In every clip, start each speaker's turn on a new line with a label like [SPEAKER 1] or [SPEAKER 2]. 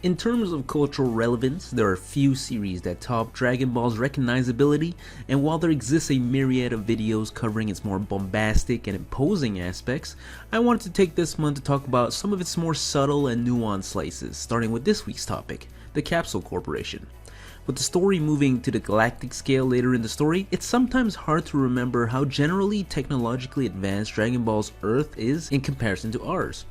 [SPEAKER 1] In terms of cultural relevance, there are few series that top Dragon Ball's recognizability, and while there exists a myriad of videos covering its more bombastic and imposing aspects, I wanted to take this month to talk about some of its more subtle and nuanced slices, starting with this week's topic, the Capsule Corporation. With the story moving to the galactic scale later in the story, it's sometimes hard to remember how generally technologically advanced Dragon Ball's Earth is in comparison to ours.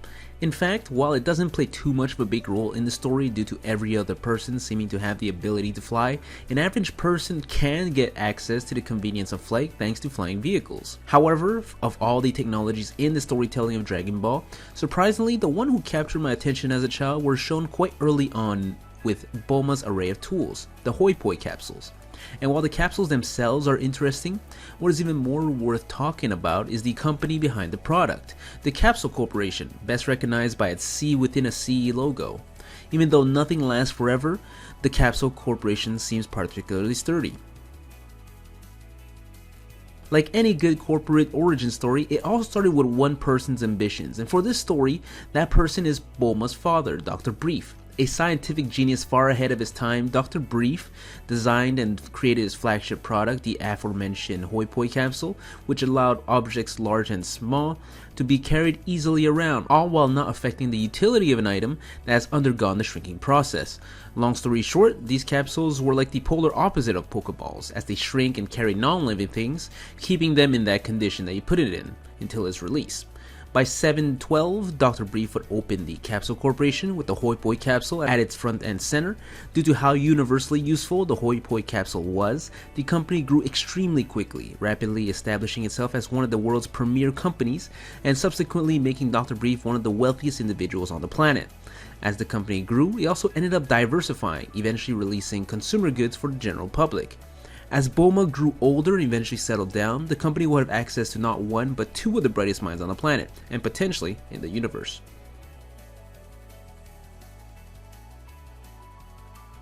[SPEAKER 1] In fact, while it doesn't play too much of a big role in the story due to every other person seeming to have the ability to fly, an average person can get access to the convenience of flight thanks to flying vehicles. However, of all the technologies in the storytelling of Dragon Ball, surprisingly the one who captured my attention as a child were shown quite early on with Bulma's array of tools, the Hoi Poi capsules. And while the capsules themselves are interesting, what is even more worth talking about is the company behind the product, the Capsule Corporation, best recognized by its C within a C logo. Even though nothing lasts forever, the Capsule Corporation seems particularly sturdy. Like any good corporate origin story, it all started with one person's ambitions, and for this story, that person is Bulma's father, Dr. Brief. A scientific genius far ahead of his time, Dr. Brief designed and created his flagship product, the aforementioned Hoi Poi capsule, which allowed objects large and small to be carried easily around, all while not affecting the utility of an item that has undergone the shrinking process. Long story short, these capsules were like the polar opposite of Pokeballs, as they shrink and carry non-living things, keeping them in that condition that you put it in until its release. By 712, Dr. Brief would open the Capsule Corporation with the Hoi Poi capsule at its front and center. Due to how universally useful the Hoi Poi capsule was, the company grew extremely quickly, rapidly establishing itself as one of the world's premier companies and subsequently making Dr. Brief one of the wealthiest individuals on the planet. As the company grew, it also ended up diversifying, eventually releasing consumer goods for the general public. As Bulma grew older and eventually settled down, the company would have access to not one but two of the brightest minds on the planet, and potentially in the universe.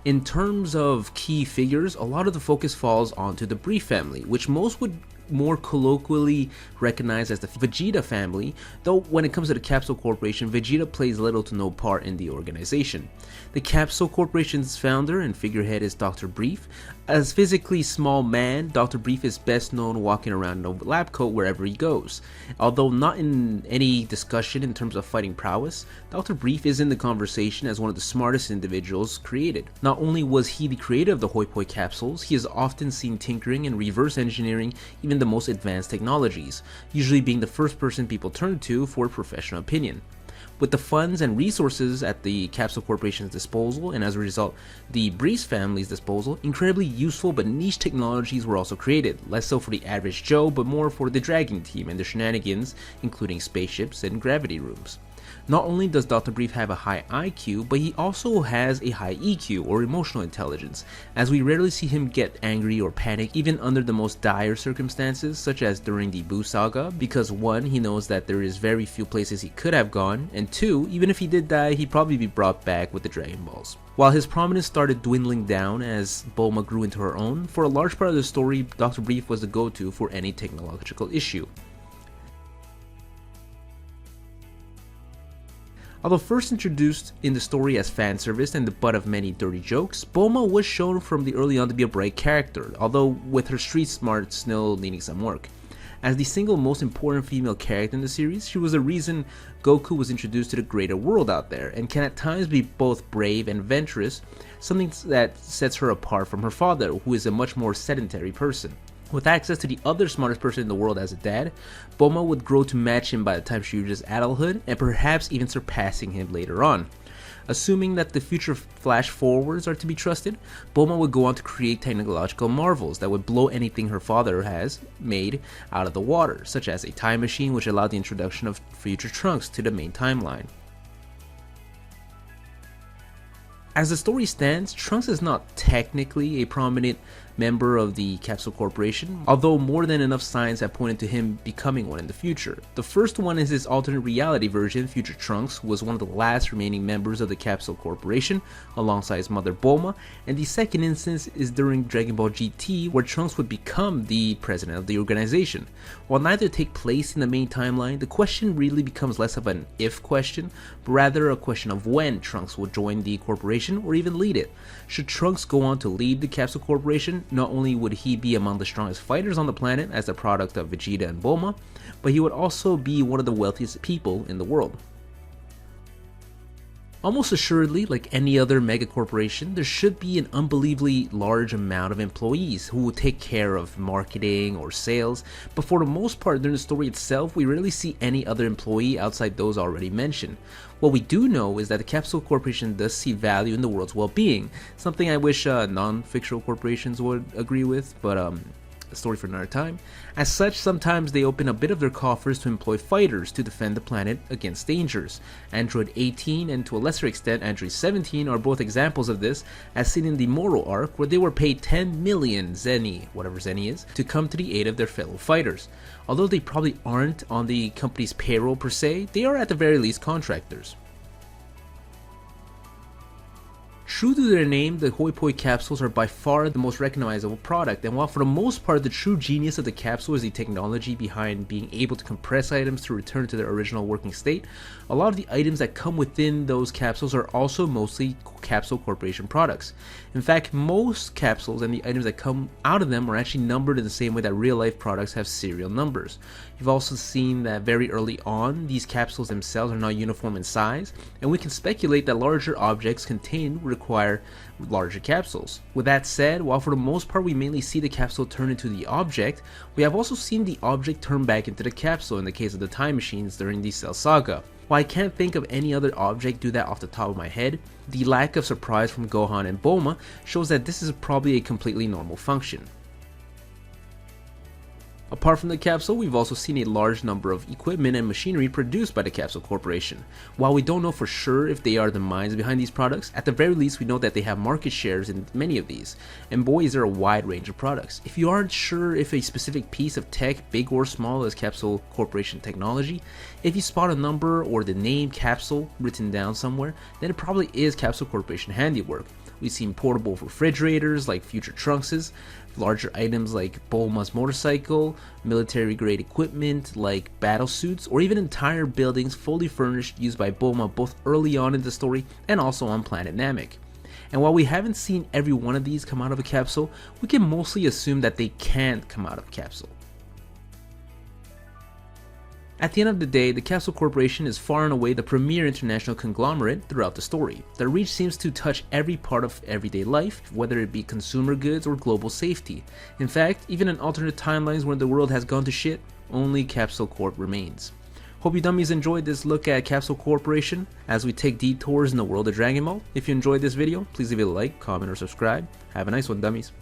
[SPEAKER 1] In terms of key figures, a lot of the focus falls onto the Brief family, which most would more colloquially recognized as the Vegeta family, though when it comes to the Capsule Corporation, Vegeta plays little to no part in the organization. The Capsule Corporation's founder and figurehead is Dr. Brief. As a physically small man, Dr. Brief is best known walking around in a lab coat wherever he goes. Although not in any discussion in terms of fighting prowess, Dr. Brief is in the conversation as one of the smartest individuals created. Not only was he the creator of the Hoi Poi capsules, he is often seen tinkering and reverse engineering even the most advanced technologies, usually being the first person people turn to for professional opinion. With the funds and resources at the Capsule Corporation's disposal, and as a result, the Brief family's disposal, incredibly useful but niche technologies were also created, less so for the average Joe, but more for the Dragon Team and their shenanigans, including spaceships and gravity rooms. Not only does Dr. Brief have a high IQ, but he also has a high EQ, or emotional intelligence, as we rarely see him get angry or panic even under the most dire circumstances, such as during the Buu saga, because 1, he knows that there is very few places he could have gone, and 2, even if he did die, he'd probably be brought back with the Dragon Balls. While his prominence started dwindling down as Bulma grew into her own, for a large part of the story, Dr. Brief was the go-to for any technological issue. Although first introduced in the story as fan service and the butt of many dirty jokes, Bulma was shown from the early on to be a bright character, although with her street smarts still needing some work. As the single most important female character in the series, she was the reason Goku was introduced to the greater world out there, and can at times be both brave and adventurous, something that sets her apart from her father, who is a much more sedentary person. With access to the other smartest person in the world as a dad, Bulma would grow to match him by the time she reaches adulthood, and perhaps even surpassing him later on. Assuming that the future flash forwards are to be trusted, Bulma would go on to create technological marvels that would blow anything her father has made out of the water, such as a time machine which allowed the introduction of future Trunks to the main timeline. As the story stands, Trunks is not technically a prominent member of the Capsule Corporation, although more than enough signs have pointed to him becoming one in the future. The first one is his alternate reality version. Future Trunks was one of the last remaining members of the Capsule Corporation, alongside his mother Bulma, and the second instance is during Dragon Ball GT, where Trunks would become the president of the organization. While neither take place in the main timeline, the question really becomes less of an if question, but rather a question of when Trunks will join the corporation or even lead it. Should Trunks go on to lead the Capsule Corporation, not only would he be among the strongest fighters on the planet as the product of Vegeta and Bulma, but he would also be one of the wealthiest people in the world. Almost assuredly, like any other mega corporation, there should be an unbelievably large amount of employees who will take care of marketing or sales, but for the most part during the story itself, we rarely see any other employee outside those already mentioned. What we do know is that the Capsule Corporation does see value in the world's well-being, something I wish non-fictional corporations would agree with, but a story for another time. As such, sometimes they open a bit of their coffers to employ fighters to defend the planet against dangers. Android 18 and to a lesser extent Android 17 are both examples of this, as seen in the Moro arc, where they were paid 10 million zenny, whatever zenny is, to come to the aid of their fellow fighters. Although they probably aren't on the company's payroll per se, they are at the very least contractors. True to their name, the Hoi Poi capsules are by far the most recognizable product, and while for the most part the true genius of the capsule is the technology behind being able to compress items to return to their original working state, a lot of the items that come within those capsules are also mostly Capsule Corporation products. In fact, most capsules and the items that come out of them are actually numbered in the same way that real life products have serial numbers. You've also seen that very early on, these capsules themselves are not uniform in size, and we can speculate that larger objects contained require larger capsules. With that said, while for the most part we mainly see the capsule turn into the object, we have also seen the object turn back into the capsule in the case of the time machines during the Cell Saga. While I can't think of any other object do that off the top of my head, the lack of surprise from Gohan and Bulma shows that this is probably a completely normal function. Apart from the capsule, we've also seen a large number of equipment and machinery produced by the Capsule Corporation. While we don't know for sure if they are the minds behind these products, at the very least we know that they have market shares in many of these, and boy is there a wide range of products. If you aren't sure if a specific piece of tech, big or small, is Capsule Corporation technology, if you spot a number or the name Capsule written down somewhere, then it probably is Capsule Corporation handiwork. We've seen portable refrigerators like Future Trunks's, larger items like Bulma's motorcycle, military grade equipment like battle suits, or even entire buildings fully furnished used by Bulma both early on in the story and also on planet Namek. And while we haven't seen every one of these come out of a capsule, we can mostly assume that they can't come out of a capsule. At the end of the day, the Capsule Corporation is far and away the premier international conglomerate throughout the story. Their reach seems to touch every part of everyday life, whether it be consumer goods or global safety. In fact, even in alternate timelines where the world has gone to shit, only Capsule Corp remains. Hope you dummies enjoyed this look at Capsule Corporation as we take detours in the world of Dragon Ball. If you enjoyed this video, please leave it a like, comment, or subscribe. Have a nice one, dummies.